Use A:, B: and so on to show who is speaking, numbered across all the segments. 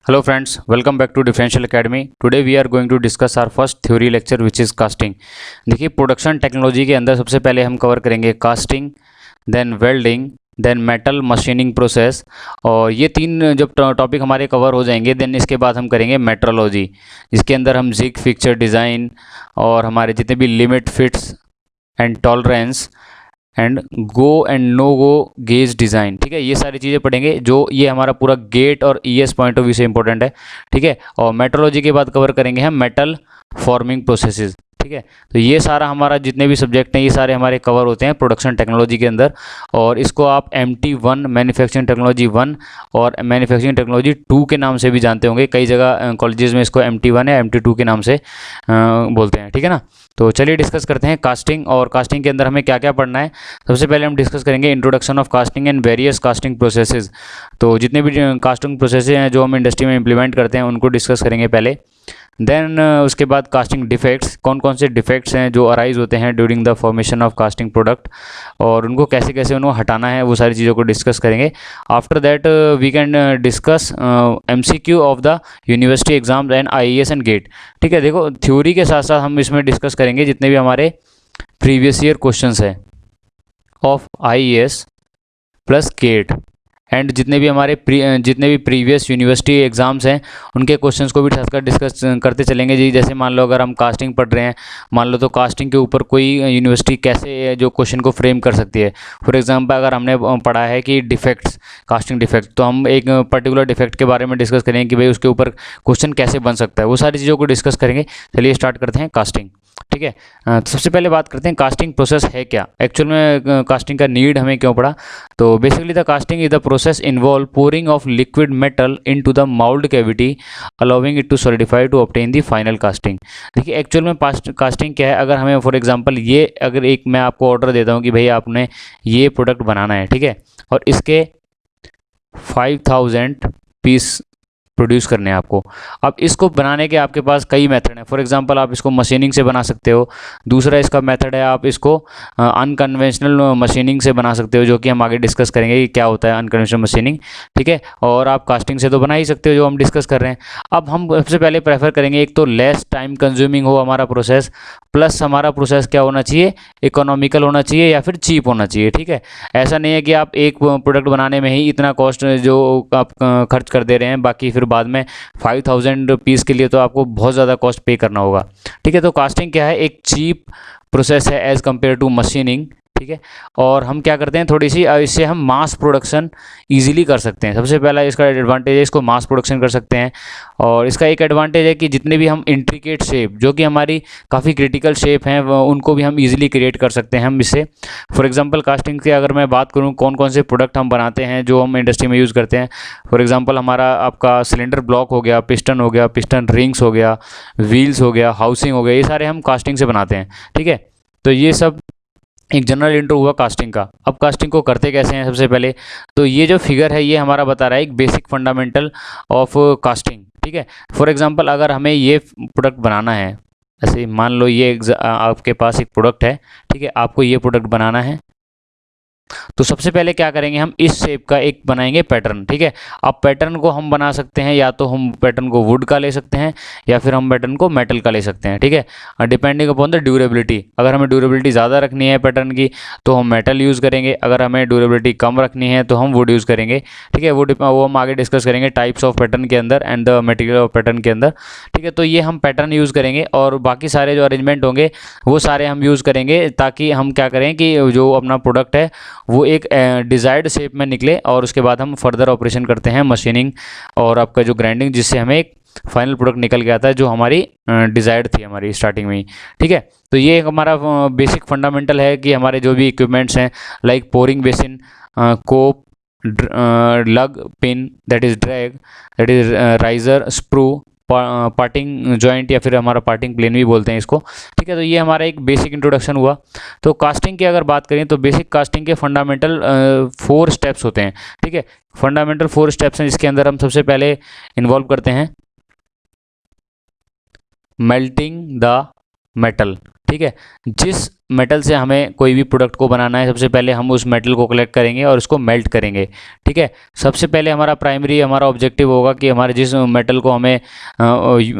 A: Hello friends, welcome back to Differential Academy. Today we are going to discuss our first theory lecture which is casting. देखिए production technology के अंदर सबसे पहले हम cover करेंगे casting, then welding, then metal machining process. और ये तीन जब टॉपिक हमारे कवर हो जाएंगे देन इसके बाद हम करेंगे मेट्रोलॉजी, जिसके अंदर हम जिग फिक्चर डिज़ाइन और हमारे जितने भी limit fits and tolerance and go and no go gauge design, ठीक है, ये सारी चीज़ें पढ़ेंगे जो ये हमारा पूरा गेट और ईएस पॉइंट ऑफ व्यू से इंपॉर्टेंट है, ठीक है। और मेट्रोलॉजी के बाद कवर करेंगे हम मेटल फॉर्मिंग प्रोसेसेस, ठीक है। तो ये सारा हमारा जितने भी सब्जेक्ट हैं ये सारे हमारे कवर होते हैं प्रोडक्शन टेक्नोलॉजी के अंदर। और इसको आप MT1 मैन्युफैक्चरिंग टेक्नोलॉजी 1 और मैन्युफैक्चरिंग टेक्नोलॉजी 2 के नाम से भी जानते होंगे। कई जगह कॉलेजेस में इसको MT1 या MT2 के नाम से बोलते हैं, ठीक है ना। तो चलिए डिस्कस करते हैं कास्टिंग। और कास्टिंग के अंदर हमें क्या क्या पढ़ना है। सबसे पहले हम डिस्कस करेंगे introduction of casting and various casting processes. तो जितने भी कास्टिंग प्रोसेसेस हैं जो हम इंडस्ट्री में इंप्लीमेंट करते हैं उनको डिस्कस करेंगे पहले। देन उसके बाद कास्टिंग डिफेक्ट्स, कौन कौन से डिफेक्ट्स हैं जो अराइज होते हैं during the formation of casting product और उनको कैसे कैसे उनको हटाना है, वो सारी चीज़ों को डिस्कस करेंगे। After that we can discuss MCQ of the university exams and IAS and GATE, ठीक है। देखो थ्योरी के साथ साथ हम इसमें डिस्कस करेंगे जितने भी हमारे प्रीवियस ईयर क्वेश्चंस हैं of IAS plus GATE and जितने भी प्रीवियस यूनिवर्सिटी एग्ज़ाम्स हैं उनके क्वेश्चंस को भी डिस्कस करते चलेंगे जी। जैसे मान लो अगर हम कास्टिंग पढ़ रहे हैं, मान लो, तो कास्टिंग के ऊपर कोई यूनिवर्सिटी कैसे जो क्वेश्चन को फ्रेम कर सकती है। फॉर एग्जांपल अगर हमने पढ़ा है कि डिफेक्ट्स, कास्टिंग डिफेक्ट, तो हम एक पर्टिकुलर डिफेक्ट के बारे में डिस्कस करेंगे कि भाई उसके ऊपर क्वेश्चन कैसे बन सकता है, वो सारी चीज़ों को डिस्कस करेंगे। चलिए स्टार्ट करते हैं कास्टिंग, ठीक है। तो सबसे पहले बात करते हैं कास्टिंग प्रोसेस है क्या, एक्चुअल में कास्टिंग का नीड हमें क्यों पड़ा। तो basically the casting is the process involve pouring of liquid metal into the mold cavity allowing it to solidify to obtain the final casting। देखिए एक्चुअल में कास्टिंग क्या है। अगर हमें फॉर एग्जांपल ये अगर एक मैं आपको ऑर्डर देता हूँ कि भाई आपने ये प्रोडक्ट बनाना है, ठीक है, और इसके 5000 पीस प्रोड्यूस करने हैं आपको। अब इसको बनाने के आपके पास कई मेथड हैं। फॉर एग्जांपल आप इसको मशीनिंग से बना सकते हो, दूसरा इसका मेथड है आप इसको अनकन्वेंशनल मशीनिंग से बना सकते हो, जो कि हम आगे डिस्कस करेंगे कि क्या होता है अनकन्वेंशनल मशीनिंग, ठीक है। और आप कास्टिंग से तो बना ही सकते हो जो हम डिस्कस कर रहे हैं। अब हम सबसे पहले प्रेफर करेंगे एक तो लेस टाइम कंज्यूमिंग हो हमारा प्रोसेस, प्लस हमारा प्रोसेस क्या होना चाहिए, इकोनॉमिकल होना चाहिए या फिर चीप होना चाहिए, ठीक है। ऐसा नहीं है कि आप एक प्रोडक्ट बनाने में ही इतना कॉस्ट जो आप खर्च कर दे रहे हैं, बाकी फिर बाद में 5000 पीस के लिए तो आपको बहुत ज़्यादा कॉस्ट पे करना होगा, ठीक है। तो कास्टिंग क्या है, एक चीप प्रोसेस है एज़ कम्पेयर टू मशीनिंग, ठीक है। और हम क्या करते हैं, थोड़ी सी इससे हम मास प्रोडक्शन इजीली कर सकते हैं। सबसे पहला इसका एडवांटेज है, इसको मास प्रोडक्शन कर सकते हैं। और इसका एक एडवांटेज है कि जितने भी हम इंट्रिकेट शेप, जो कि हमारी काफ़ी क्रिटिकल शेप हैं, उनको भी हम इजीली क्रिएट कर सकते हैं हम इससे। फॉर एग्जांपल कास्टिंग की अगर मैं बात करूं कौन कौन से प्रोडक्ट हम बनाते हैं जो हम इंडस्ट्री में यूज़ करते हैं। फॉर एग्जांपल हमारा आपका सिलेंडर ब्लॉक हो गया, पिस्टन हो गया, पिस्टन रिंग्स हो गया, व्हील्स हो गया, हाउसिंग हो गया, ये सारे हम कास्टिंग से बनाते हैं, ठीक है। तो ये सब एक जनरल इंट्रो हुआ कास्टिंग का। अब कास्टिंग को करते कैसे हैं, सबसे पहले तो ये जो फिगर है ये हमारा बता रहा है एक बेसिक फंडामेंटल ऑफ कास्टिंग, ठीक है। फॉर एग्जांपल अगर हमें ये प्रोडक्ट बनाना है, ऐसे मान लो ये आपके पास एक प्रोडक्ट है, ठीक है, आपको ये प्रोडक्ट बनाना है, तो सबसे पहले क्या करेंगे, हम इस शेप का एक बनाएंगे पैटर्न, ठीक है। अब पैटर्न को हम बना सकते हैं, या तो हम पैटर्न को वुड का ले सकते हैं या फिर हम पैटर्न को मेटल का ले सकते हैं, ठीक है, डिपेंडिंग अपॉन द ड्यूरेबिलिटी। अगर हमें ड्यूरेबिलिटी ज़्यादा रखनी है पैटर्न की तो हम मेटल यूज़ करेंगे, अगर हमें ड्यूरेबिलिटी कम रखनी है तो हम वुड यूज़ करेंगे, ठीक है। वो हम आगे डिस्कस करेंगे टाइप्स ऑफ पैटर्न के अंदर and the material of pattern के अंदर, ठीक है। तो ये हम पैटर्न यूज़ करेंगे और बाकी सारे जो अरेंजमेंट होंगे वो सारे हम यूज़ करेंगे, ताकि हम क्या करें कि जो अपना प्रोडक्ट है वो एक डिज़ायर्ड शेप में निकले। और उसके बाद हम फर्दर ऑपरेशन करते हैं मशीनिंग और आपका जो ग्राइंडिंग, जिससे हमें एक फाइनल प्रोडक्ट निकल के आता है जो हमारी डिज़ायर्ड थी हमारी स्टार्टिंग में ही, ठीक है। तो ये एक हमारा बेसिक फंडामेंटल है कि हमारे जो भी इक्विपमेंट्स हैं like pouring basin, cope, lug pin, that is drag, that is riser, sprue, parting joint या फिर हमारा पार्टिंग प्लेन भी बोलते हैं इसको, ठीक है। तो ये हमारा एक बेसिक इंट्रोडक्शन हुआ। तो कास्टिंग की अगर बात करें तो बेसिक कास्टिंग के फंडामेंटल 4 स्टेप्स होते हैं, ठीक है। फंडामेंटल 4 स्टेप्स हैं जिसके अंदर हम सबसे पहले इन्वॉल्व करते हैं मेल्टिंग द मेटल, ठीक है। जिस मेटल से हमें कोई भी प्रोडक्ट को बनाना है, सबसे पहले हम उस मेटल को कलेक्ट करेंगे और उसको मेल्ट करेंगे। ठीक है, सबसे पहले हमारा प्राइमरी हमारा ऑब्जेक्टिव होगा कि हमारे जिस मेटल को हमें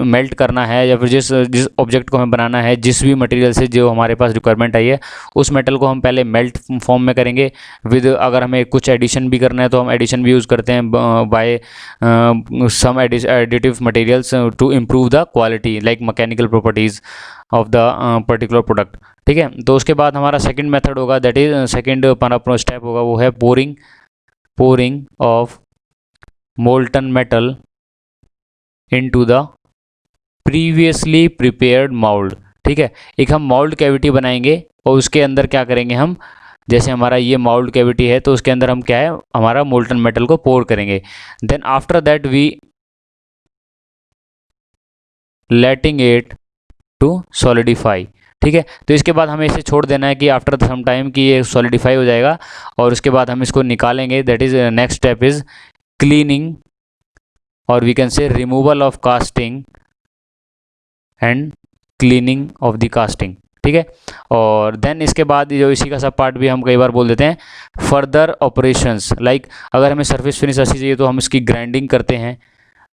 A: मेल्ट करना है या फिर जिस जिस ऑब्जेक्ट को हमें बनाना है, जिस भी मटेरियल से जो हमारे पास रिक्वायरमेंट आई है, उस मेटल को हम पहले मेल्ट फॉर्म में करेंगे। विद अगर हमें कुछ एडिशन भी करना है तो हम एडिशन भी यूज़ करते हैं by some additive materials to improve the quality like mechanical properties of the particular product. ठीक है, तो उसके बाद हमारा सेकंड मेथड होगा, दैट इज सेकंड हमारा स्टेप होगा, वो है pouring of molten metal into the previously prepared mould. ठीक है, एक हम मोल्ड कैविटी बनाएंगे और उसके अंदर क्या करेंगे हम, जैसे हमारा ये मोल्ड कैविटी है तो उसके अंदर हम क्या है, हमारा मोल्टन मेटल को पोर करेंगे। Then after that we letting it to solidify. ठीक है, तो इसके बाद हमें इसे छोड़ देना है कि आफ्टर सम टाइम कि ये सॉलिडिफाई हो जाएगा और उसके बाद हम इसको निकालेंगे। That is next step is cleaning और we can say removal of casting and cleaning of the casting. ठीक है, और देन इसके बाद जो इसी का सब पार्ट भी हम कई बार बोल देते हैं फर्दर ऑपरेशंस, लाइक अगर हमें सरफेस फिनिश अच्छी चाहिए तो हम इसकी ग्राइंडिंग करते हैं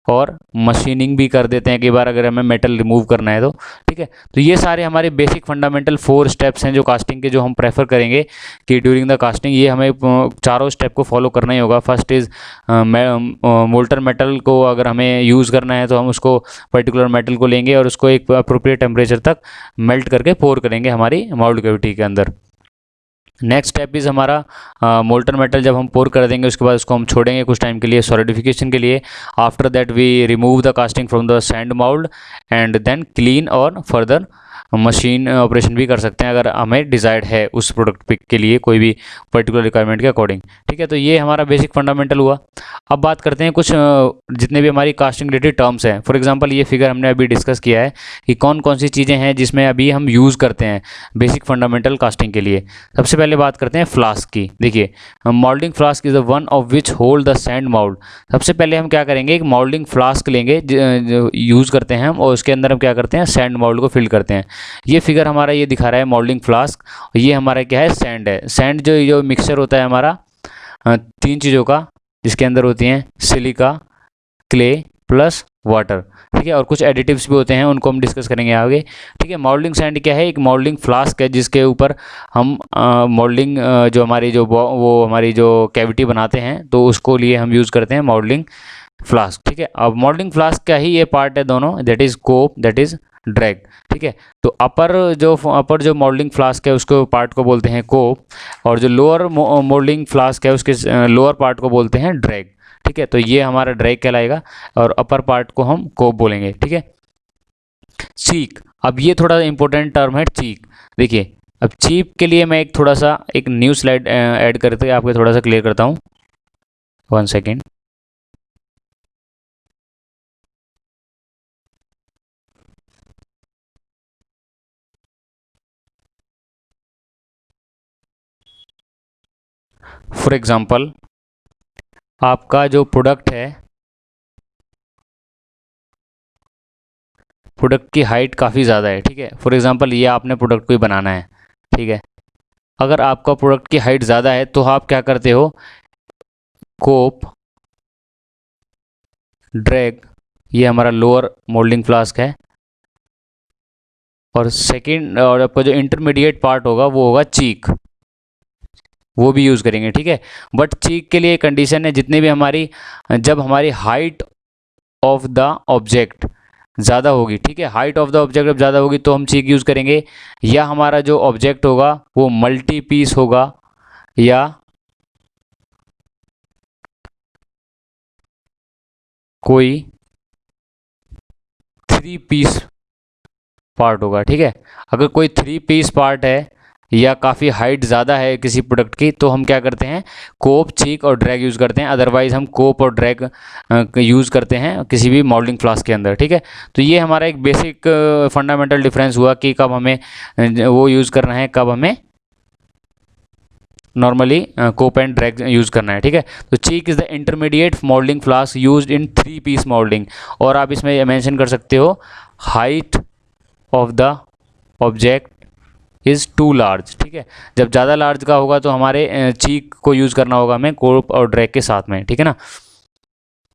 A: और मशीनिंग भी कर देते हैं कई बार अगर हमें मेटल रिमूव करना है तो। ठीक है, तो ये सारे हमारे बेसिक फंडामेंटल 4 स्टेप्स हैं जो कास्टिंग के, जो हम प्रेफर करेंगे कि ड्यूरिंग द कास्टिंग ये हमें चारों स्टेप को फॉलो करना ही होगा। फर्स्ट इज़ मोल्टन मेटल को अगर हमें यूज़ करना है तो हम उसको पर्टिकुलर मेटल को लेंगे और उसको एक अप्रोप्रिएट टेम्परेचर तक मेल्ट करके पोर करेंगे हमारी मोल्ड कैविटी के अंदर। नेक्स्ट स्टेप इज़ हमारा मोल्टन मेटल जब हम पोर कर देंगे उसके बाद उसको हम छोड़ेंगे कुछ टाइम के लिए सॉलिडिफिकेशन के लिए। After that we remove the casting from the sand mould and then clean और फर्दर मशीन ऑपरेशन भी कर सकते हैं अगर हमें डिज़ायर्ड है उस प्रोडक्ट पिक के लिए कोई भी पर्टिकुलर रिक्वायरमेंट के अकॉर्डिंग। ठीक है, तो ये हमारा बेसिक फंडामेंटल हुआ। अब बात करते हैं कुछ जितने भी हमारी कास्टिंग रिलेटेड टर्म्स हैं। फॉर एग्जांपल ये फिगर हमने अभी डिस्कस किया है कि कौन कौन सी चीज़ें हैं जिसमें अभी हम यूज़ करते हैं बेसिक फंडामेंटल कास्टिंग के लिए। सबसे पहले बात करते हैं फ्लास्क की। देखिए, moulding flask is the one of which hold the sand mould. सबसे पहले हम क्या करेंगे, एक मोल्डिंग फ्लास्क लेंगे जो यूज़ करते हैं हम, और उसके अंदर हम क्या करते हैं, सैंड मोल्ड को फिल करते हैं। ये फिगर हमारा ये दिखा रहा है मोल्डिंग फ्लास्क, ये हमारा क्या है, सैंड है। सैंड जो मिक्सचर होता है हमारा 3 चीज़ों का, जिसके अंदर होती हैं सिलिका, क्ले प्लस वाटर। ठीक है, और कुछ एडिटिव्स भी होते हैं, उनको हम डिस्कस करेंगे आगे। ठीक है, मोल्डिंग सैंड क्या है, एक मोल्डिंग फ्लास्क है जिसके ऊपर हम मोल्डिंग जो हमारी जो वो हमारी जो कैविटी बनाते हैं तो उसको लिए हम यूज़ करते हैं मोल्डिंग फ्लास्क। ठीक है, अब मोल्डिंग फ्लास्क का ही ये पार्ट है दोनों, that is cope, that is drag. ठीक है, तो अपर जो मोल्डिंग फ्लास्क है उसको पार्ट को बोलते हैं कोप, और जो लोअर मोल्डिंग फ्लास्क है उसके लोअर पार्ट को बोलते हैं ड्रैग। ठीक है, तो ये हमारा ड्रैग कहलाएगा और अपर पार्ट को हम कोप बोलेंगे। ठीक है, चीक, अब ये थोड़ा इंपॉर्टेंट टर्म है चीक। देखिए, अब चीक के लिए मैं एक थोड़ा सा एक न्यू स्लाइड ऐड करके आपको थोड़ा सा क्लियर करता हूँ। 1 सेकेंड। फॉर एग्जाम्पल, आपका जो प्रोडक्ट है, प्रोडक्ट की हाइट काफ़ी ज़्यादा है। ठीक है, फॉर एग्जांपल ये आपने प्रोडक्ट को ही बनाना है। ठीक है, अगर आपका प्रोडक्ट की हाइट ज़्यादा है तो आप क्या करते हो, कोप, ड्रैग, ये हमारा लोअर मोल्डिंग फ्लास्क है, और सेकंड और आपका जो इंटरमीडिएट पार्ट होगा वो होगा चीक, वो भी यूज़ करेंगे। ठीक है, बट चीक के लिए कंडीशन है, जितने भी हमारी जब हमारी हाइट ऑफ द ऑब्जेक्ट ज़्यादा होगी। ठीक है, हाइट ऑफ द ऑब्जेक्ट जब ज़्यादा होगी तो हम चीक यूज़ करेंगे, या हमारा जो ऑब्जेक्ट होगा वो मल्टी पीस होगा या कोई 3 पीस पार्ट होगा। ठीक है, अगर कोई 3 पीस पार्ट है या काफ़ी हाइट ज़्यादा है किसी प्रोडक्ट की तो हम क्या करते हैं, कोप, चीक और ड्रैग यूज़ करते हैं। अदरवाइज़ हम कोप और ड्रैग यूज़ करते हैं किसी भी मोल्डिंग फ्लास्क के अंदर। ठीक है, तो ये हमारा एक बेसिक फंडामेंटल डिफरेंस हुआ कि कब हमें वो यूज़ करना है, कब हमें normally cope and drag use करना है। ठीक है, तो cheek is the intermediate moulding flask used in 3 piece moulding, और आप इसमें मेंशन कर सकते हो height of the object is too large, ठीक है। जब ज़्यादा लार्ज का होगा तो हमारे चीक को यूज़ करना होगा हमें कोप और ड्रैग के साथ में, ठीक है ना।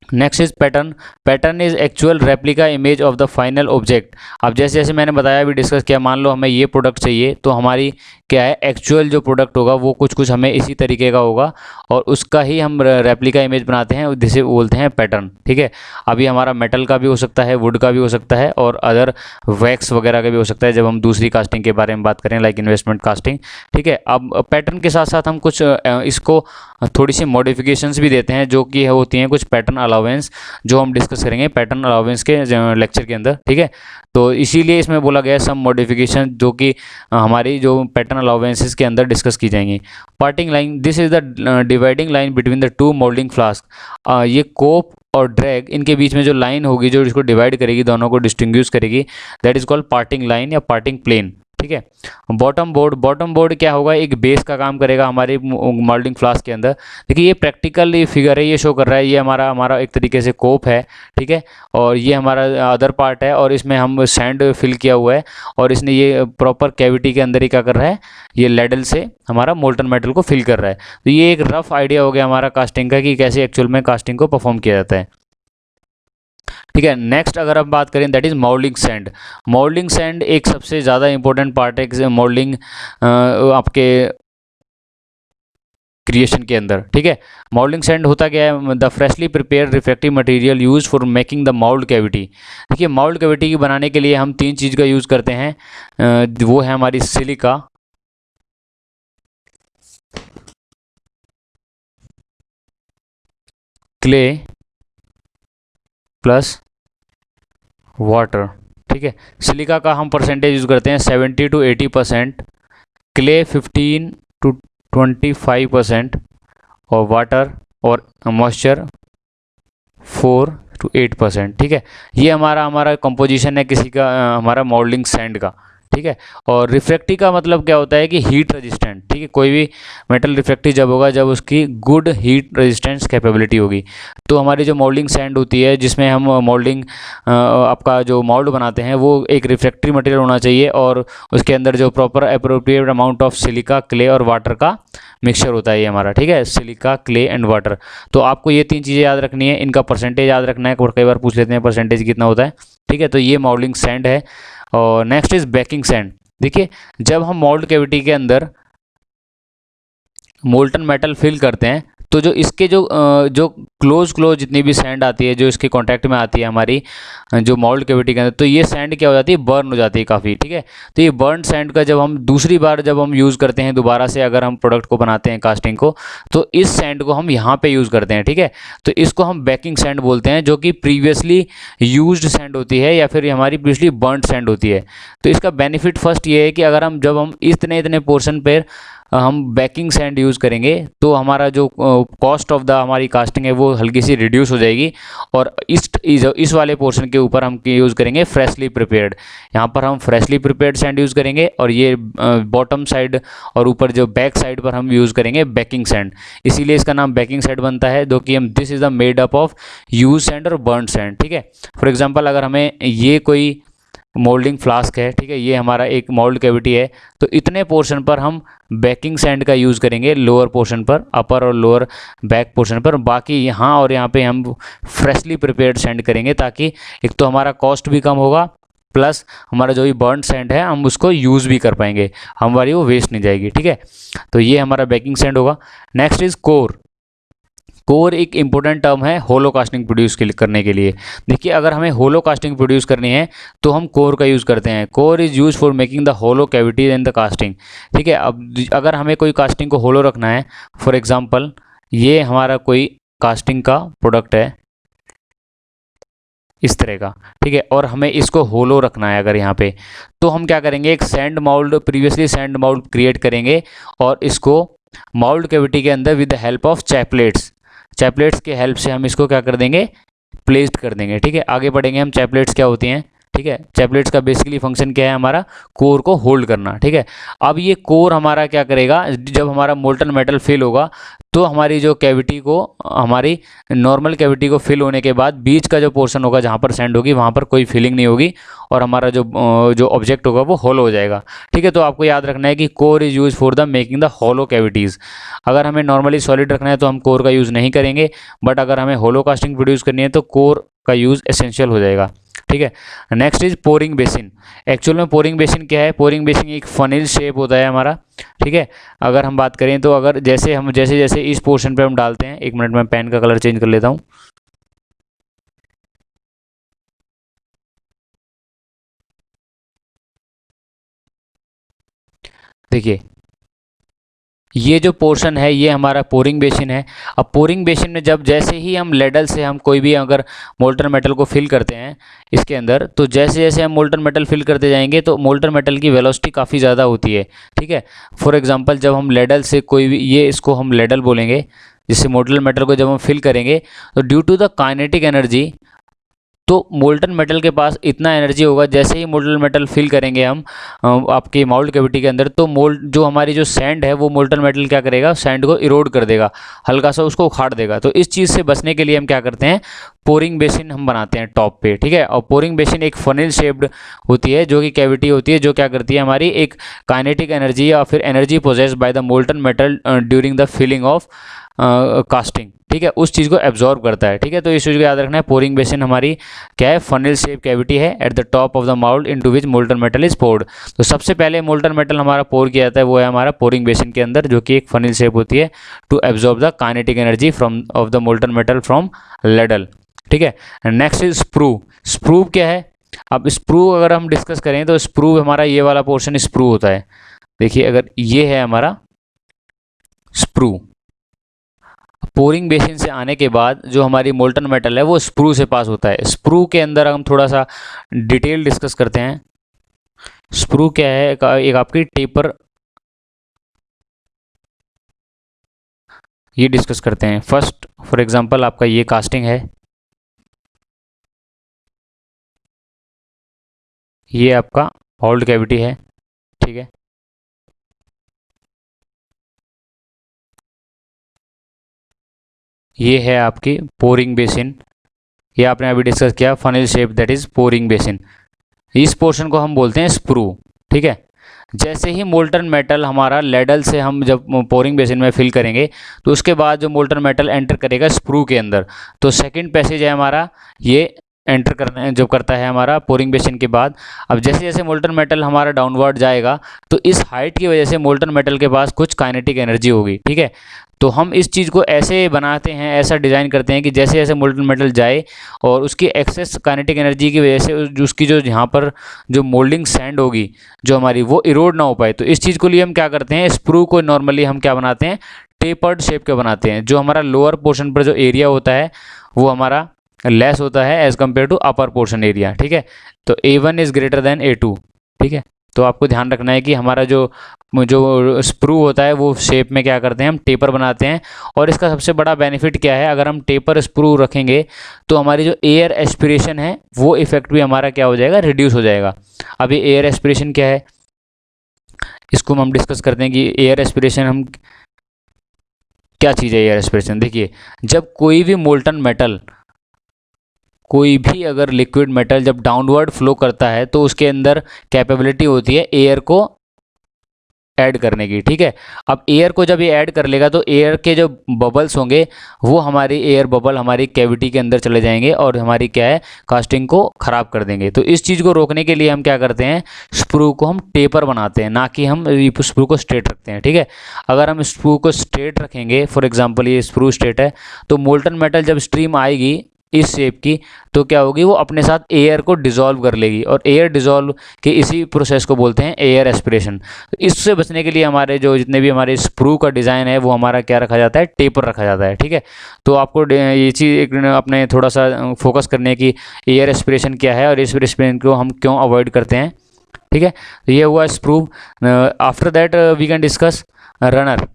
A: Next is pattern. Pattern is actual replica image of the final object. अब जैसे जैसे मैंने बताया भी डिस्कस किया, मान लो हमें ये प्रोडक्ट चाहिए तो हमारी क्या है, एक्चुअल जो प्रोडक्ट होगा वो कुछ कुछ हमें इसी तरीके का होगा और उसका ही हम रेप्लिका इमेज बनाते हैं, जिसे बोलते हैं पैटर्न, ठीक है। अभी हमारा मेटल का भी हो सकता है, वुड का भी हो सकता है और अदर वैक्स वगैरह का भी हो सकता है, जब हम दूसरी कास्टिंग के बारे में बात करें लाइक इन्वेस्टमेंट कास्टिंग, ठीक है। अब पैटर्न के साथ साथ हम कुछ इसको थोड़ी सी मॉडिफिकेशंस भी देते हैं जो कि होती हैं कुछ पैटर्न अलाउंस, जो हम डिस्कस करेंगे पैटर्न अलाउंस के लेक्चर के अंदर, ठीक है। तो इसीलिए इसमें बोला गया है सम मॉडिफिकेशन जो कि हमारी जो पैटर्न अलाउंसेस के अंदर डिस्कस की जाएंगी। Parting line, this is the dividing line between the two moulding flask. ये कोप और ड्रैग, इनके बीच में जो लाइन होगी जो इसको डिवाइड करेगी, दोनों को डिस्टिंग्विश करेगी, that is called parting line या पार्टिंग प्लेन, ठीक है। बॉटम बोर्ड, बॉटम बोर्ड क्या होगा, एक बेस का काम करेगा हमारे मोल्डिंग फ्लास्क के अंदर। देखिए ये प्रैक्टिकल फिगर है, ये शो कर रहा है, ये हमारा हमारा एक तरीके से कोप है, ठीक है। और ये हमारा अदर पार्ट है और इसमें हम सैंड फिल किया हुआ है और इसने ये प्रॉपर कैविटी के अंदर ही क्या कर रहा है, ये लेडल से हमारा मोल्टन मेटल को फिल कर रहा है। तो ये एक रफ आइडिया हो गया हमारा कास्टिंग का कि कैसे एक्चुअल में कास्टिंग को परफॉर्म किया जाता है, ठीक है। नेक्स्ट अगर हम बात करें that is moulding sand. Moulding sand एक सबसे ज़्यादा इंपॉर्टेंट पार्ट है मोल्डिंग आपके क्रिएशन के अंदर, ठीक है। मोल्डिंग सैंड होता क्या है, the freshly prepare refractive material use for making the mould cavity. देखिए मोल्ड कैविटी बनाने के लिए हम तीन चीज़ का यूज़ करते हैं, वो है हमारी सिलिका, क्ले प्लस वाटर, ठीक है। सिलिका का हम परसेंटेज यूज़ करते हैं 70 to 80%, क्ले 15 to 25% और वाटर और मॉइस्चर 4 to 8%, ठीक है। ये हमारा हमारा कंपोजिशन है किसी का हमारा मोल्डिंग सैंड का, ठीक है। और रिफ्रैक्टिव का मतलब क्या होता है कि हीट रेजिस्टेंट, ठीक है। कोई भी मेटल रिफ्रैक्टिव जब होगा जब उसकी गुड हीट रेजिस्टेंस कैपेबिलिटी होगी। तो हमारी जो मोल्डिंग सैंड होती है जिसमें हम मोल्डिंग आपका जो मोल्ड बनाते हैं वो एक रिफ्रैक्टिव मटेरियल होना चाहिए और उसके अंदर जो proper appropriate amount of silica, clay और वाटर का मिक्सचर होता है ये हमारा, ठीक है। Silica, clay and water. तो आपको ये तीन चीज़ें याद रखनी है, इनका परसेंटेज याद रखना है, कई बार पूछ लेते हैं परसेंटेज कितना होता है, ठीक है। तो ये मोल्डिंग सैंड है। और नेक्स्ट इज बेकिंग सैंड। देखिए जब हम मोल्ड कैविटी के अंदर मोल्टन मेटल फिल करते हैं तो जो इसके जो क्लोज जितनी भी सैंड आती है जो इसके कांटेक्ट में आती है हमारी जो मोल्ड कैविटी के अंदर, तो ये सैंड क्या हो जाती है, बर्न हो जाती है काफ़ी, ठीक है। तो ये बर्न सैंड का जब हम दूसरी बार जब हम यूज़ करते हैं दोबारा से, अगर हम प्रोडक्ट को बनाते हैं कास्टिंग को, तो इस सैंड को हम यहाँ पे यूज़ करते हैं, ठीक है। तो इसको हम बेकिंग सैंड बोलते हैं, जो कि प्रीवियसली यूज्ड सैंड होती है या फिर हमारी प्रीवियसली बर्न सैंड होती है। तो इसका बेनिफिट फर्स्ट ये है कि अगर हम जब हम इतने इतने पोर्शन पर हम बेकिंग सैंड यूज़ करेंगे तो हमारा जो कॉस्ट ऑफ द हमारी कास्टिंग है वो हल्की सी रिड्यूस हो जाएगी। और इस वाले पोर्शन के ऊपर हम यूज़ करेंगे फ्रेशली प्रिपेयर्ड। यहाँ पर हम फ्रेशली प्रिपेयर्ड सैंड यूज़ करेंगे और ये बॉटम साइड और ऊपर जो बैक साइड पर हम यूज़ करेंगे बेकिंग सैंड। इसीलिए इसका नाम बेकिंग सैंड बनता है, जो कि हम this is the made up of use sand और बर्न सैंड, ठीक है। फॉर एग्जाम्पल अगर हमें ये कोई मोल्डिंग फ्लास्क है, ठीक है, ये हमारा एक मोल्ड कैविटी है, तो इतने पोर्शन पर हम बेकिंग सैंड का यूज़ करेंगे, लोअर पोर्शन पर, अपर और लोअर बैक पोर्शन पर। बाकी यहाँ और यहाँ पे हम फ्रेशली प्रिपेयर्ड सैंड करेंगे, ताकि एक तो हमारा कॉस्ट भी कम होगा प्लस हमारा जो भी बर्न सैंड है हम उसको यूज़ भी कर पाएंगे, हमारी वो वेस्ट नहीं जाएगी, ठीक है। तो ये हमारा बेकिंग सैंड होगा। Next is core. कोर एक इंपॉर्टेंट टर्म है होलो कास्टिंग प्रोड्यूस करने के लिए। देखिए अगर हमें होलो कास्टिंग प्रोड्यूस करनी है तो हम कोर का यूज़ करते हैं। Core is use for making the hollow cavities in the casting, ठीक है। अब अगर हमें कोई कास्टिंग को होलो रखना है, फॉर एग्जांपल ये हमारा कोई कास्टिंग का प्रोडक्ट है इस तरह का, ठीक है, और हमें इसको होलो रखना है अगर यहाँ पे, तो हम क्या करेंगे, एक sand mould, previously sand mould create करेंगे और इसको माउल्ड कैविटी के अंदर with the help of chaplets के हेल्प से हम इसको क्या कर देंगे, प्लेस्ड कर देंगे, ठीक है। आगे बढ़ेंगे हम, चैपलेट्स क्या होती हैं, ठीक है। चैपलेट्स का बेसिकली फंक्शन क्या है, हमारा कोर को होल्ड करना, ठीक है। अब ये कोर हमारा क्या करेगा, जब हमारा मोल्टन मेटल फिल होगा तो हमारी जो कैविटी को, हमारी नॉर्मल कैविटी को फिल होने के बाद बीच का जो पोर्शन होगा जहाँ पर सैंड होगी वहाँ पर कोई फिलिंग नहीं होगी और हमारा जो ऑब्जेक्ट होगा वो होलो हो जाएगा, ठीक है। तो आपको याद रखना है कि core is use for the making the hollow cavities. अगर हमें नॉर्मली सॉलिड रखना है तो हम कोर का यूज़ नहीं करेंगे, बट अगर हमें होलो कास्टिंग प्रोड्यूस करनी है तो कोर का यूज़ एसेंशियल हो जाएगा, ठीक है। Next is pouring basin. Actual में पोरिंग बेसिन क्या है, पोरिंग बेसिन एक फनिल शेप होता है हमारा, ठीक है। अगर हम बात करें तो अगर जैसे जैसे इस पोर्शन पे हम डालते हैं, एक मिनट में पेन का कलर चेंज कर लेता हूँ। देखिए ये जो पोर्शन है ये हमारा पोरिंग बेसिन है। अब पोरिंग बेसिन में जब जैसे ही हम लेडल से हम कोई भी अगर मोल्टन मेटल को फिल करते हैं इसके अंदर, तो जैसे जैसे हम मोल्टन मेटल फिल करते जाएंगे तो मोल्टन मेटल की वेलोसिटी काफ़ी ज़्यादा होती है, ठीक है। फॉर एग्जांपल जब हम लेडल से कोई भी, ये इसको हम लेडल बोलेंगे, जिससे मोल्टन मेटल को जब हम फिल करेंगे तो due to the kinetic energy, तो मोल्टन मेटल के पास इतना एनर्जी होगा, जैसे ही मोल्टन मेटल फिल करेंगे हम आपके माउल्ट कैविटी के अंदर, तो जो हमारी जो सैंड है वो मोल्टन मेटल क्या करेगा, सैंड को इरोड कर देगा, हल्का सा उसको उखाड़ देगा। तो इस चीज़ से बचने के लिए हम क्या करते हैं, पोरिंग बेसिन हम बनाते हैं टॉप पे, ठीक है। और पोरिंग बेसिन एक फनिल शेप्ड होती है जो कि कैविटी होती है, जो क्या करती है, हमारी एक काइनेटिक एनर्जी या फिर energy possess by the molten metal during the filling of casting, ठीक है, उस चीज़ को एब्जॉर्ब करता है, ठीक है। तो इस चीज़ को याद रखना है, पोरिंग बेसिन हमारी क्या है, फनल शेप कैविटी है at the top of the mould into which molten metal is poured. तो सबसे पहले मोल्टन मेटल हमारा पोर किया जाता है वो है हमारा पोरिंग बेसिन के अंदर, जो कि एक फनल शेप होती है to absorb the kinetic energy from of the molten metal from ladle, ठीक है। Next is sprue. स्प्रू क्या है, अब स्प्रू अगर हम डिस्कस करें तो स्प्रू हमारा ये वाला पोर्शन स्प्रू होता है। देखिए अगर ये है हमारा स्प्रू, पोरिंग बेसिन से आने के बाद जो हमारी मोल्टन मेटल है वो स्प्रू से पास होता है। स्प्रू के अंदर हम थोड़ा सा डिटेल डिस्कस करते हैं। स्प्रू क्या है, एक आपकी टेपर, ये डिस्कस करते हैं। फर्स्ट फॉर एग्जांपल आपका ये कास्टिंग है, ये आपका होल्ड कैविटी है, ठीक है। ये है आपकी पोरिंग बेसिन, ये आपने अभी डिस्कस किया, funnel shape that is pouring basin. इस पोर्शन को हम बोलते हैं स्प्रू, ठीक है। जैसे ही मोल्टन मेटल हमारा लेडल से हम जब पोरिंग बेसिन में फिल करेंगे तो उसके बाद जो मोल्टन मेटल एंटर करेगा स्प्रू के अंदर, तो सेकंड पैसेज है हमारा ये एंटर करने जो करता है हमारा पोरिंग बेसिन के बाद। अब जैसे जैसे मोल्टन मेटल हमारा डाउनवर्ड जाएगा तो इस हाइट की वजह से मोल्टन मेटल के पास कुछ काइनेटिक एनर्जी होगी, ठीक है। तो हम इस चीज़ को ऐसे बनाते हैं, ऐसा डिज़ाइन करते हैं कि जैसे जैसे मोल्टन मेटल जाए और उसकी एक्सेस काइनेटिक एनर्जी की वजह से उसकी जो यहाँ पर जो मोल्डिंग सैंड होगी जो हमारी, वो इरोड ना हो पाए। तो इस चीज़ को लिए हम क्या करते हैं, स्प्रू को नॉर्मली हम क्या बनाते हैं, टेपर्ड शेप के बनाते हैं। जो हमारा लोअर पोर्शन पर जो एरिया होता है वो हमारा लेस होता है as compare to upper portion area, ठीक है। तो A1 is greater than A2, ठीक है। तो आपको ध्यान रखना है कि हमारा जो जो स्प्रू होता है वो शेप में क्या करते हैं, हम टेपर बनाते हैं। और इसका सबसे बड़ा बेनिफिट क्या है, अगर हम टेपर स्प्रू रखेंगे तो हमारी जो एयर एस्पिरेशन है वो इफेक्ट भी हमारा क्या हो जाएगा, रिड्यूस हो जाएगा। अब ये एयर एस्पिरेशन क्या है, इसको हम डिस्कस करते हैं कि एयर एस्पिरेशन हम क्या चीज़ है। एयर एस्पिरेशन देखिए, जब कोई भी मोल्टन मेटल, कोई भी अगर लिक्विड मेटल जब डाउनवर्ड फ्लो करता है तो उसके अंदर कैपेबिलिटी होती है एयर को ऐड करने की, ठीक है। अब एयर को जब ये ऐड कर लेगा तो एयर के जो बबल्स होंगे वो हमारी एयर बबल हमारी कैविटी के अंदर चले जाएंगे और हमारी क्या है, कास्टिंग को ख़राब कर देंगे। तो इस चीज़ को रोकने के लिए हम क्या करते हैं, स्प्रू को हम टेपर बनाते हैं, ना कि हम स्प्रू को स्ट्रेट रखते हैं, ठीक है। अगर हम स्प्रू को स्ट्रेट रखेंगे, फॉर एग्जाम्पल ये स्प्रू स्ट्रेट है, तो मोल्टन मेटल जब स्ट्रीम आएगी इस शेप की तो क्या होगी, वो अपने साथ एयर को डिसॉल्व कर लेगी और एयर डिसॉल्व के इसी प्रोसेस को बोलते हैं एयर एस्पिरेशन। तो इससे बचने के लिए हमारे जो जितने भी हमारे स्प्रू का डिज़ाइन है वो हमारा क्या रखा जाता है, टेपर रखा जाता है, ठीक है। तो आपको ये चीज़ अपने थोड़ा सा फोकस करने की एयर एस्पिरेशन क्या है और इस एस्पिरेशन को हम क्यों अवॉइड करते हैं, ठीक है। तो ये हुआ sprue. After that we can discuss runner,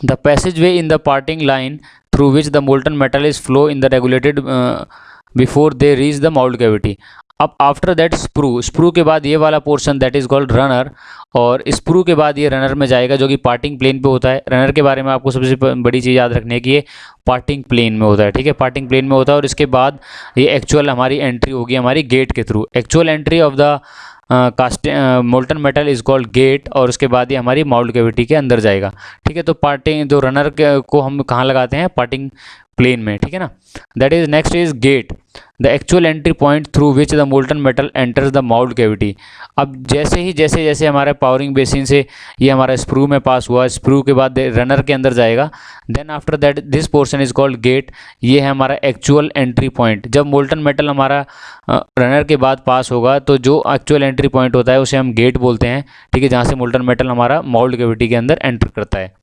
A: the passageway in the parting line through which the molten metal is flow in the regulated before they reach the mould cavity। अब आफ्टर दैट स्प्रू, स्प्रू के बाद ये वाला portion that is called runner, और sprue के बाद ये runner में जाएगा जो कि पार्टिंग प्लेन पे होता है। रनर के बारे में आपको सबसे बड़ी चीज़ याद रखनी है कि ये पार्टिंग प्लेन में होता है, ठीक है, पार्टिंग प्लेन में होता है। और इसके बाद ये एक्चुअल हमारी एंट्री होगी हमारी गेट के through. Actual entry of the casting molten metal is called gate, और उसके बाद ये हमारी माउल्ट कैविटी के अंदर जाएगा, ठीक है। तो पार्टिंग जो रनर को हम कहाँ लगाते हैं, पार्टिंग प्लेन में, ठीक है ना। That is next is get, the actual entry point through which the molten metal enters the mould cavity. अब जैसे जैसे हमारे पावरिंग बेसिन से ये हमारा स्प्रू में पास हुआ, स्प्रू के बाद रनर के अंदर जाएगा, then after that this portion is called gate. ये है हमारा एक्चुअल एंट्री पॉइंट। जब मोल्टन मेटल हमारा रनर के बाद पास होगा तो जो एक्चुअल एंट्री पॉइंट होता है उसे हम गेट बोलते हैं, ठीक है, जहाँ से मोल्टन मेटल हमारा माउल्ट कैविटी के अंदर एंटर करता है,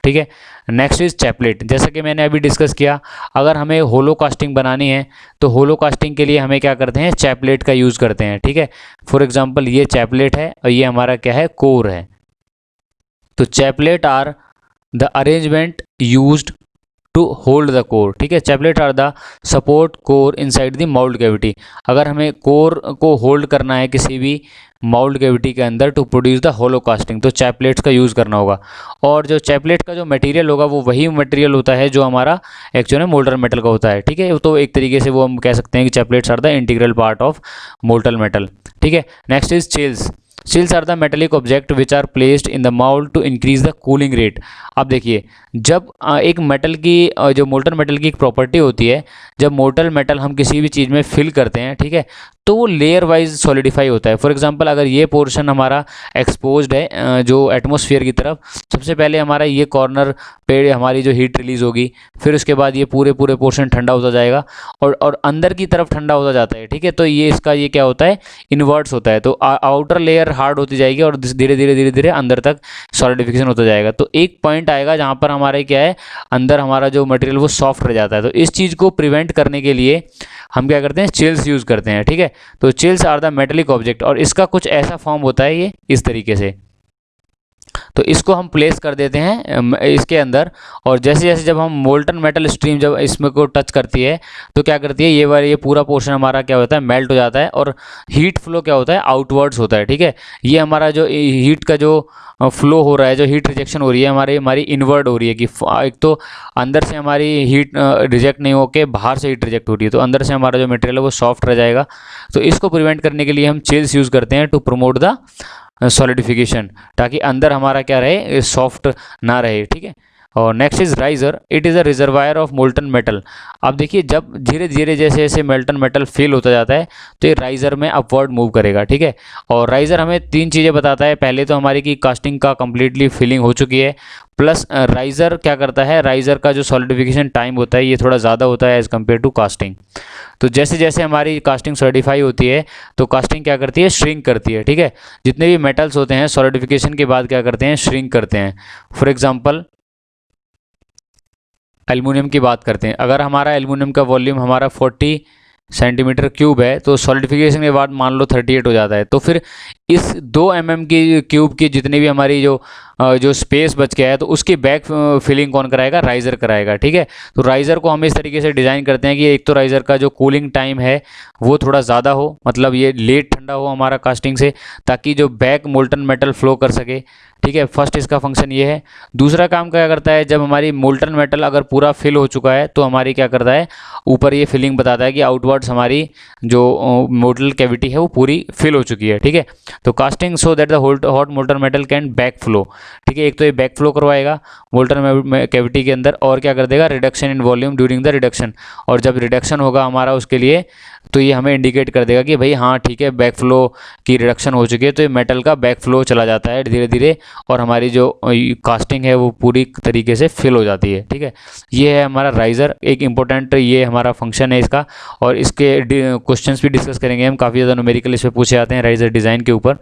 A: ठीक है। Next is chaplet. जैसा कि मैंने अभी डिस्कस किया, अगर हमें होलो कास्टिंग बनानी है तो होलो कास्टिंग के लिए हमें क्या करते हैं, चैपलेट का यूज़ करते हैं, ठीक है। फॉर एग्जांपल ये चैपलेट है और ये हमारा क्या है, कोर है। तो chaplet are the arrangement used to hold the core, ठीक है। Chaplet are the support core inside the mould cavity. अगर हमें कोर को होल्ड करना है किसी भी माउल्ट कैविटी के अंदर to produce the hollow casting, तो चैपलेट्स का यूज़ करना होगा। और जो चैपलेट का जो मटेरियल होगा वो वही मटेरियल होता है जो हमारा एक्चुअली मोल्टन मेटल का होता है, ठीक है। तो एक तरीके से वो हम कह सकते हैं कि chaplets are the integral part of molten metal, ठीक है। Next is chills. Chills are the metallic object which are placed in the mould to increase the cooling rate. अब देखिए, जब एक मेटल की जो मोल्टन मेटल की एक प्रॉपर्टी होती है, जब मोल्टन मेटल हम किसी भी चीज़ में फिल करते हैं, ठीक है, तो वो लेयर वाइज सॉलिडिफाई होता है। फॉर एग्जांपल अगर ये पोर्शन हमारा एक्सपोज्ड है जो एटमॉस्फेयर की तरफ, सबसे पहले हमारा ये कॉर्नर पे हमारी जो हीट रिलीज होगी, फिर उसके बाद ये पूरे पोर्शन ठंडा होता जाएगा और अंदर की तरफ ठंडा होता जाता है, ठीक है। तो ये इसका ये क्या होता है, इन्वर्ट्स होता है। तो आउटर लेयर हार्ड होती जाएगी और धीरे धीरे अंदर तक सॉलिडिफिकेशन होता जाएगा। तो एक पॉइंट आएगा जहाँ पर हमारे क्या है, अंदर हमारा जो मटेरियल वो सॉफ्ट रह जाता है। तो इस चीज़ को प्रिवेंट करने के लिए हम क्या करते हैं, चिल्स यूज़ करते हैं, ठीक है। तो chills are the metallic object, और इसका कुछ ऐसा फॉर्म होता है ये इस तरीके से। तो इसको हम प्लेस कर देते हैं इसके अंदर, और जैसे जैसे जब हम मोल्टन मेटल स्ट्रीम जब इसमें को टच करती है तो क्या करती है, ये पूरा पोर्शन हमारा क्या होता है, मेल्ट हो जाता है, और हीट फ्लो क्या होता है, आउटवर्ड्स होता है, ठीक है। ये हमारा जो हीट का जो फ्लो हो रहा है, जो हीट रिजेक्शन हो रही है हमारी इनवर्ड हो रही है कि एक तो अंदर से हमारी हीट रिजेक्ट नहीं होकर बाहर से हीट रिजेक्ट हो रही है, तो अंदर से हमारा जो मटेरियल है वो सॉफ्ट रह जाएगा। तो इसको प्रिवेंट करने के लिए हम चिल्स यूज़ करते हैं टू प्रमोट द सॉलिडिफिकेशन, ताकि अंदर हमारा क्या रहे, सॉफ्ट ना रहे, ठीक है। और next is riser. It is a reservoir of molten metal. अब देखिए, जब धीरे धीरे जैसे जैसे मोल्टन मेटल फिल होता जाता है तो ये राइजर में अपवर्ड मूव करेगा, ठीक है। और राइजर हमें तीन चीज़ें बताता है। पहले तो हमारी की कास्टिंग का कंप्लीटली फिलिंग हो चुकी है, प्लस राइजर क्या करता है, राइजर का जो सॉलिडिफिकेशन टाइम होता है ये थोड़ा ज़्यादा होता है एज़ कम्पेयर टू कास्टिंग। तो जैसे जैसे हमारी कास्टिंग सॉलिडिफाई होती है तो कास्टिंग क्या करती है, श्रिंक करती है, ठीक है। जितने भी मेटल्स होते हैं सॉलिडिफिकेशन के बाद क्या करते हैं, श्रिंक करते हैं। फॉर एग्जांपल एल्युमिनियम की बात करते हैं। अगर हमारा एल्युमिनियम का वॉल्यूम हमारा 40 सेंटीमीटर क्यूब है तो सॉलिडिफिकेशन के बाद मान लो 38 हो जाता है, तो फिर इस 2 mm की क्यूब की जितनी भी हमारी जो स्पेस बच गया है तो उसकी बैक फिलिंग कौन कराएगा, राइजर कराएगा, ठीक है। तो राइजर को हम इस तरीके से डिज़ाइन करते हैं कि एक तो राइजर का जो कूलिंग टाइम है वो थोड़ा ज़्यादा हो, मतलब ये लेट ठंडा हो हमारा कास्टिंग से, ताकि जो बैक मोल्टन मेटल फ्लो कर सके, ठीक है। फर्स्ट इसका फंक्शन ये है। दूसरा काम क्या करता है, जब हमारी मोल्टन मेटल अगर पूरा फिल हो चुका है तो हमारी क्या करता है, ऊपर ये फिलिंग बताता है कि आउटवर्ड्स हमारी जो मोल्टन कैविटी है वो पूरी फिल हो चुकी है, ठीक है। तो casting so that the hot molten metal can back flow, ठीक है। एक तो ये बैक फ्लो करवाएगा मोल्टन कैविटी के अंदर, और क्या कर देगा, reduction in volume during the reduction. और जब रिडक्शन होगा हमारा उसके लिए तो ये हमें इंडिकेट कर देगा कि भाई हाँ ठीक है, बैक फ्लो की रिडक्शन हो चुकी है, तो ये मेटल का बैक फ्लो चला जाता है धीरे धीरे, और हमारी जो कास्टिंग है वो पूरी तरीके से फिल हो जाती है, ठीक है। ये है हमारा राइजर, एक इंपॉर्टेंट ये हमारा फंक्शन है इसका, और इसके क्वेश्चंस भी डिस्कस करेंगे हम। काफ़ी ज़्यादा न्यूमेरिकल इस पर पूछे जाते हैं राइजर डिज़ाइन के ऊपर,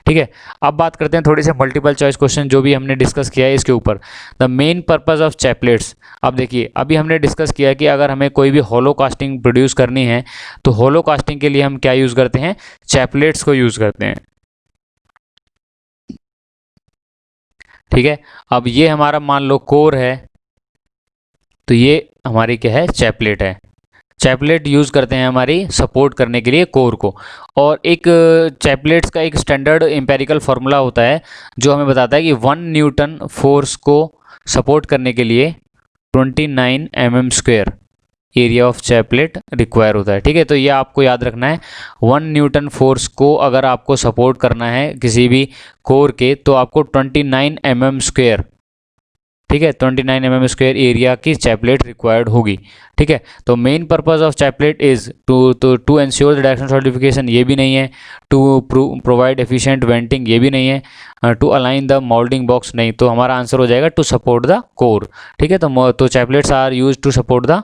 A: ठीक है। अब बात करते हैं थोड़ी से मल्टीपल चॉइस क्वेश्चन जो भी हमने डिस्कस किया है इसके ऊपर। The main purpose of chaplets. अब देखिए, अभी हमने डिस्कस किया कि अगर हमें कोई भी होलो कास्टिंग प्रोड्यूस करनी है तो होलो कास्टिंग के लिए हम क्या यूज़ करते हैं, चैपलेट्स को यूज़ करते हैं, ठीक है। अब ये हमारा मान लो कोर है, तो ये हमारी क्या है, चैपलेट है, चैपलेट यूज़ करते हैं हमारी सपोर्ट करने के लिए कोर को। और एक चैपलेट्स का एक स्टैंडर्ड एम्पेरिकल फार्मूला होता है जो हमें बताता है कि 1 न्यूटन फोर्स को सपोर्ट करने के लिए 29 mm² area of chaplet require होता है। ठीक है, तो ये आपको याद रखना है। 1 न्यूटन फोर्स को अगर आपको सपोर्ट करना है किसी भी कोर के, तो आपको 29 mm², ठीक है, 29 mm² एरिया की चैपलेट रिक्वायर्ड होगी। ठीक है, तो main purpose of chaplet is to ensure the directional solidification, ये भी नहीं है। टू प्रोवाइड एफिशिएंट वेंटिंग, ये भी नहीं है। To align the moulding box, नहीं। तो हमारा आंसर हो जाएगा टू सपोर्ट द कोर। ठीक है, तो chaplets are use to support the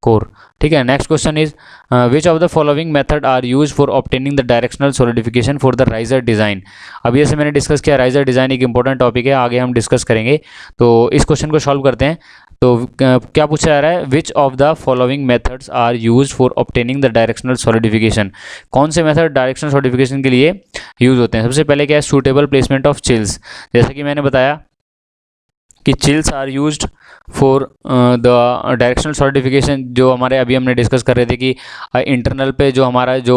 A: core. ठीक है, next question is which of the following method are use for obtaining the directional solidification for the riser design. अब जैसे मैंने डिस्कस किया, riser design एक इंपॉर्टेंट टॉपिक है, आगे हम डिस्कस करेंगे। तो इस क्वेश्चन को सॉल्व करते हैं। तो क्या पूछा जा रहा है, which of the following methods are use for obtaining the directional solidification. कौन से मेथड डायरेक्शनल सॉलिडिफिकेशन के लिए यूज होते हैं। सबसे पहले क्या है, सूटेबल प्लेसमेंट ऑफ चिल्स। जैसा कि मैंने बताया कि chills are used for the directional solidification. जो हमारे अभी हमने डिस्कस कर रहे थे कि इंटरनल पे जो हमारा जो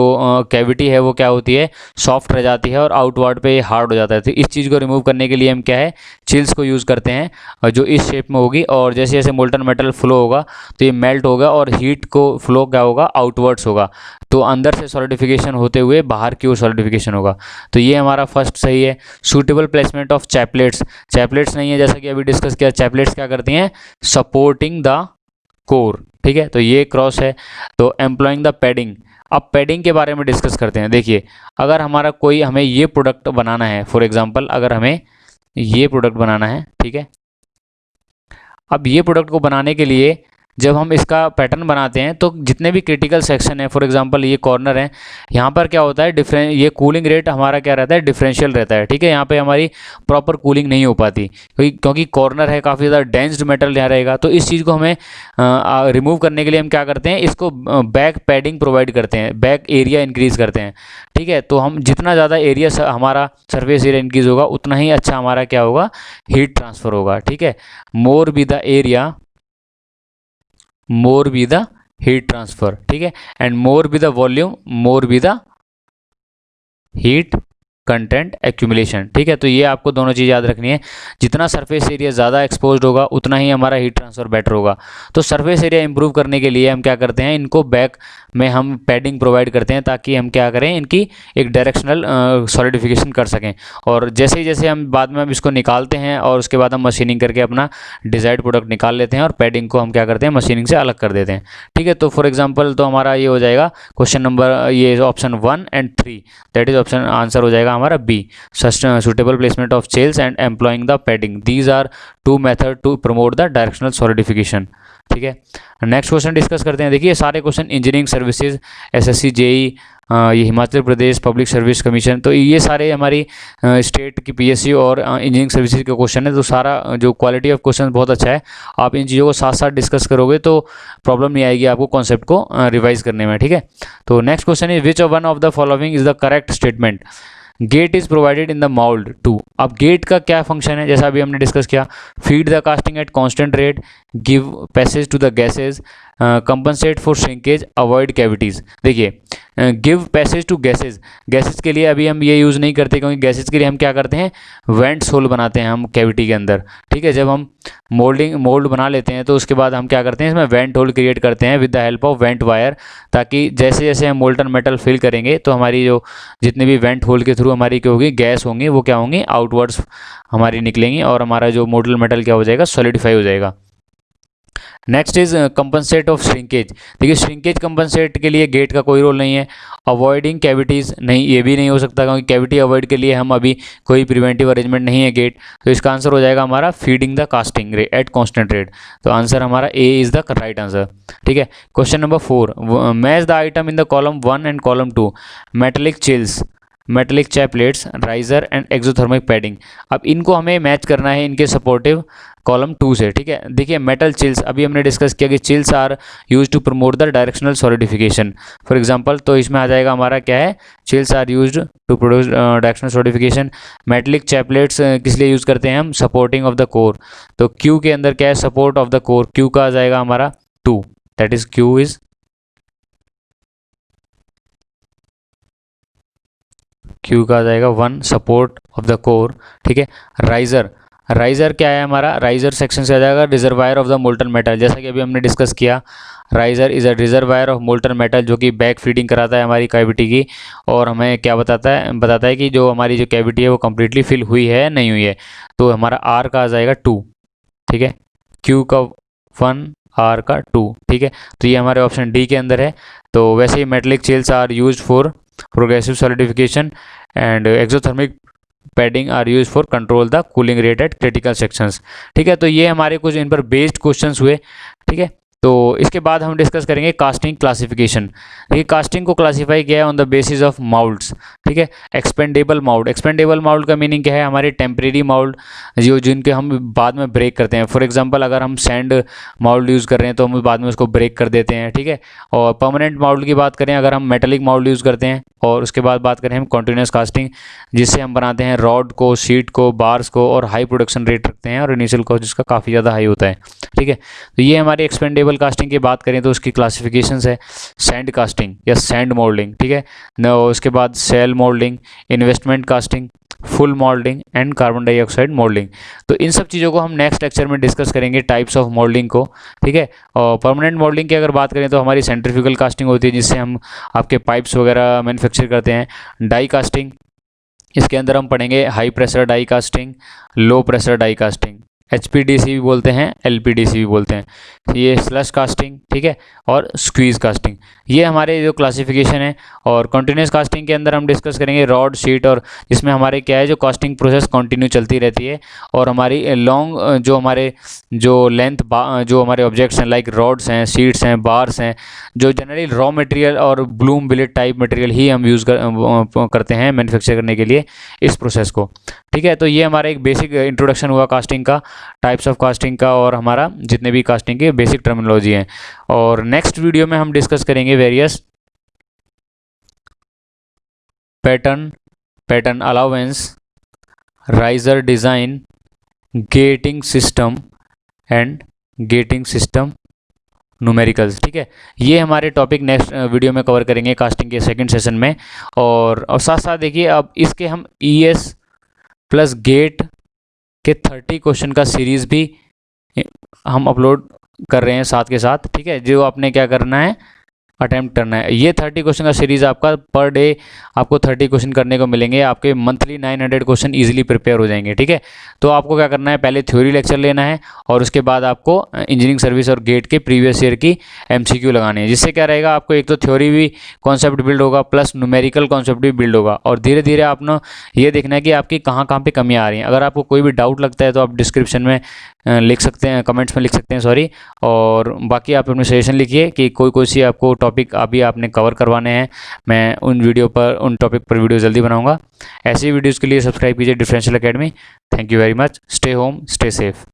A: कैविटी है वो क्या होती है, सॉफ्ट रह जाती है और आउटवर्ड पे हार्ड हो जाता है। तो इस चीज़ को रिमूव करने के लिए हम क्या है, चिल्स को यूज़ करते हैं, जो इस शेप में होगी। और जैसे जैसे मोल्टन मेटल फ्लो होगा तो ये मेल्ट होगा और हीट को फ्लो क्या होगा, आउटवर्ड्स होगा। तो अंदर से सॉलिडिफिकेशन होते हुए बाहर की ओर सॉलिडिफिकेशन होगा। तो ये हमारा फर्स्ट सही है। Suitable placement of chaplets, chaplets नहीं है जैसा कि अभी डिस्कस किया। चैपलेट्स क्या करती हैं, सपोर्टिंग द कोर। ठीक है, तो ये क्रॉस है। तो एम्प्लॉइंग द पैडिंग। अब पैडिंग के बारे में डिस्कस करते हैं। देखिए, अगर हमारा कोई, हमें ये प्रोडक्ट बनाना है, फॉर एग्जांपल अगर हमें ये प्रोडक्ट बनाना है, ठीक है। अब ये प्रोडक्ट को बनाने के लिए जब हम इसका पैटर्न बनाते हैं तो जितने भी क्रिटिकल सेक्शन है, फॉर एग्जांपल ये कॉर्नर है, यहाँ पर क्या होता है, ये कूलिंग रेट हमारा क्या रहता है, डिफरेंशियल रहता है। ठीक है, यहाँ पे हमारी प्रॉपर कूलिंग नहीं हो पाती क्योंकि कॉर्नर है, काफ़ी ज़्यादा डेंस्ड मेटल यहाँ रहेगा। तो इस चीज़ को हमें रिमूव करने के लिए हम क्या करते हैं, इसको बैक पैडिंग प्रोवाइड करते हैं, बैक एरिया इंक्रीज़ करते हैं। ठीक है, तो हम जितना ज़्यादा एरिया हमारा सरफेस एरिया इंक्रीज़ होगा उतना ही अच्छा हमारा क्या होगा, हीट ट्रांसफ़र होगा। ठीक है, more be the area, more be the heat transfer. ठीक है, and more be the volume, more be the heat content accumulation. ठीक है, तो ये आपको दोनों चीज़ याद रखनी है। जितना सरफेस एरिया ज़्यादा एक्सपोज्ड होगा उतना ही हमारा हीट ट्रांसफर बेटर होगा। तो सरफेस एरिया इंप्रूव करने के लिए हम क्या करते हैं, इनको बैक में हम पैडिंग प्रोवाइड करते हैं ताकि हम क्या करें, इनकी एक डायरेक्शनल सॉलिडिफिकेशन कर सकें। और जैसे ही जैसे हम बाद में हम इसको निकालते हैं और उसके बाद हम मशीनिंग करके अपना डिजायर्ड प्रोडक्ट निकाल लेते हैं और पैडिंग को हम क्या करते हैं, मशीनिंग से अलग कर देते हैं। ठीक है, तो फॉर एग्जाम्पल तो हमारा ये हो जाएगा क्वेश्चन नंबर, ये option 1 and 3, that is option answer हो जाएगा हमारा B, suitable placement of chills and employing the padding. These are two methods to promote the directional solidification. ठीक है, नेक्स्ट क्वेश्चन डिस्कस करते हैं। देखिए, सारे question engineering services, SSC, JE, ये Himachal Pradesh public service commission, तो ये सारे हमारी स्टेट की पीएससी और इंजीनियरिंग सर्विसेज के क्वेश्चन है। तो सारा जो क्वालिटी ऑफ क्वेश्चन बहुत अच्छा है। आप इन चीज़ों को साथ साथ डिस्कस करोगे तो प्रॉब्लम नहीं आएगी आपको कॉन्सेप्ट को रिवाइज करने में। ठीक है, तो next question is which one of the following is the correct statement. Gate is provided in the mould to. अब गेट का क्या फंक्शन है, जैसा अभी हमने डिस्कस किया, feed the casting at constant rate, give passage to the gases, compensate for shrinkage, avoid cavities. देखिए, give passage to gases, gases के लिए अभी हम ये यूज़ नहीं करते क्योंकि गैसेज के लिए हम क्या करते हैं, वेंट्स होल बनाते हैं हम कैविटी के अंदर। ठीक है, जब हम मोल्ड बना लेते हैं तो उसके बाद हम क्या करते हैं, इसमें वेंट होल क्रिएट करते हैं with the help of went wire, ताकि जैसे जैसे हम मोल्टन मेटल फिल करेंगे तो हमारी जो जितने भी वेंट होल के थ्रू हमारी क्या होगी, गैस होंगी, वो क्या होंगी, आउटवर्ड्स हमारी निकलेंगी और हमारा जो मोल्टन मेटल क्या हो जाएगा, सॉलिडिफाई हो जाएगा। Next is compensate of shrinkage. देखिए, श्रिंकेज कंपनसेट के लिए गेट का कोई रोल नहीं है। अवॉइडिंग कैविटीज़, नहीं, ये भी नहीं हो सकता क्योंकि कैविटी अवॉइड के लिए हम अभी कोई प्रिवेंटिव अरेंजमेंट नहीं है गेट। तो इसका आंसर हो जाएगा हमारा feeding the casting at constant rate. तो आंसर हमारा A is the right answer. ठीक है, question number 4, match the item in the column 1 and column 2, metallic chills, metallic chaplets, riser and exothermic padding. अब इनको हमें मैच करना है इनके सपोर्टिव कॉलम 2 से। ठीक है, देखिए, मेटल चिल्स अभी हमने डिस्कस किया कि chills are use to promote the directional solidification. For example, तो इसमें आ जाएगा हमारा क्या है, chills are used to produce directional solidification. Metallic chaplets किस लिए यूज़ करते हैं हम, सपोर्टिंग ऑफ द कोर। तो क्यू के अंदर क्या है, support of the core, Q का आ जाएगा हमारा 2, that is Q is Q का आ जाएगा 1 सपोर्ट ऑफ द कोर, ठीक है। राइजर, राइजर क्या है हमारा, राइजर सेक्शन से आ जाएगा reservoir of the molten metal, जैसा कि अभी हमने डिस्कस किया। Riser is a reservoir of molten metal, जो कि बैक फीडिंग कराता है हमारी कैविटी की, और हमें क्या बताता है कि जो हमारी जो कैविटी है वो कम्प्लीटली फिल हुई है नहीं हुई है। तो हमारा R का आ जाएगा 2, ठीक है। Q का 1, R का 2, ठीक है। तो ये हमारे ऑप्शन डी के अंदर है। तो वैसे ही metallic chills are used for progressive solidification and exothermic padding are use for control the cooling rate at critical sections, ठीक है। तो ये हमारे कुछ इन पर बेस्ड क्वेश्चंस हुए, ठीक है। तो इसके बाद हम डिस्कस करेंगे कास्टिंग क्लासिफिकेशन। देखिए कास्टिंग को क्लासीफाई किया है ऑन द बेसिस ऑफ माउल्ड्स, ठीक है। एक्सपेंडेबल माउल्ड, एक्सपेंडेबल माउल्ड का मीनिंग क्या है, हमारे टेम्परेरी माउल्ड जो जिनके हम बाद में ब्रेक करते हैं। फॉर एग्जांपल अगर हम सैंड माउल्ड यूज़ कर रहे हैं तो हम बाद में उसको ब्रेक कर देते हैं, ठीक है। और परमानेंट माउल्ड की बात करें, अगर हम मेटेलिक माउल्ड यूज़ करते हैं। और उसके बाद बात करें हम कॉन्टिन्यूस कास्टिंग, जिससे हम बनाते हैं रॉड को, शीट को, बार्स को, और हाई प्रोडक्शन रेट रखते हैं और इनिशियल कॉस्ट जिसका काफ़ी ज़्यादा हाई होता है, ठीक है। तो ये हमारी एक्सपेंडेबल कास्टिंग की बात करें तो उसकी क्लासिफिकेशंस है सैंड कास्टिंग या सैंड मोल्डिंग, ठीक है। उसके बाद shell moulding, investment casting, full moulding and carbon dioxide moulding. तो इन सब चीज़ों को हम नेक्स्ट लेक्चर में डिस्कस करेंगे, टाइप्स ऑफ मोल्डिंग को, ठीक है। और परमानेंट मोल्डिंग की अगर बात करें तो हमारी सेंट्रीफ्यूगल कास्टिंग होती है, जिससे हम आपके पाइप्स वगैरह मैन्युफैक्चर करते हैं। डाई कास्टिंग, इसके अंदर हम पढ़ेंगे high pressure die casting, low pressure die casting, HPDC भी बोलते हैं, LPDC भी बोलते हैं। ये स्लश कास्टिंग, ठीक है, और स्क्वीज कास्टिंग, ये हमारे जो क्लासिफिकेशन है। और कंटिन्यूस कास्टिंग के अंदर हम डिस्कस करेंगे रॉड, शीट, और इसमें हमारे क्या है जो कास्टिंग प्रोसेस कंटिन्यू चलती रहती है। और हमारी लॉन्ग जो हमारे जो लेंथ जो हमारे ऑब्जेक्ट्स हैं लाइक रॉड्स हैं, शीट्स हैं, बार्स हैं, जो जनरली रॉ मटेरियल और ब्लूम बिलेट टाइप मटेरियल ही हम यूज़ करते हैं मैन्युफैक्चर करने के लिए इस प्रोसेस को, ठीक है। तो ये हमारा एक बेसिक इंट्रोडक्शन हुआ कास्टिंग का, टाइप्स ऑफ कास्टिंग का, और हमारा जितने भी कास्टिंग के बेसिक टर्मिनोलॉजी हैं। और नेक्स्ट वीडियो में हम डिस्कस करेंगे various pattern allowance, riser design, getting system and getting system numericals, ठीक है। ये हमारे टॉपिक नेक्स्ट वीडियो में कवर करेंगे कास्टिंग के सेकंड सेशन में। और साथ साथ देखिए अब इसके हम ES प्लस गेट के 30 क्वेश्चन का सीरीज़ भी हम अपलोड कर रहे हैं साथ के साथ, ठीक है। जो आपने क्या करना है, अटैम्प्ट करना है। ये 30 क्वेश्चन का सीरीज़ आपका पर डे आपको 30 क्वेश्चन करने को मिलेंगे, आपके मंथली 900 क्वेश्चन इजीली प्रिपेयर हो जाएंगे, ठीक है। तो आपको क्या करना है, पहले थ्योरी लेक्चर लेना है और उसके बाद आपको इंजीनियरिंग सर्विस और गेट के प्रीवियस ईयर की MCQ लगानी है, जिससे क्या रहेगा आपको एक तो थ्योरी भी कॉन्सेप्ट बिल्ड होगा प्लस न्यूमेरिकल कॉन्सेप्ट भी बिल्ड होगा। और धीरे धीरे आपने ये देखना है कि आपकी कहाँ कहाँ पे कमियाँ आ रही हैं। अगर आपको कोई भी डाउट लगता है तो आप डिस्क्रिप्शन में लिख सकते हैं, कमेंट्स में लिख सकते हैं, सॉरी। और बाकी आप अपने सजेशन लिखिए कि कोई सी आपको टॉपिक अभी आपने कवर करवाने हैं, मैं उन टॉपिक पर वीडियो जल्दी बनाऊंगा। ऐसी वीडियोज़ के लिए सब्सक्राइब कीजिए differential academy. Thank you very much, stay home, stay safe.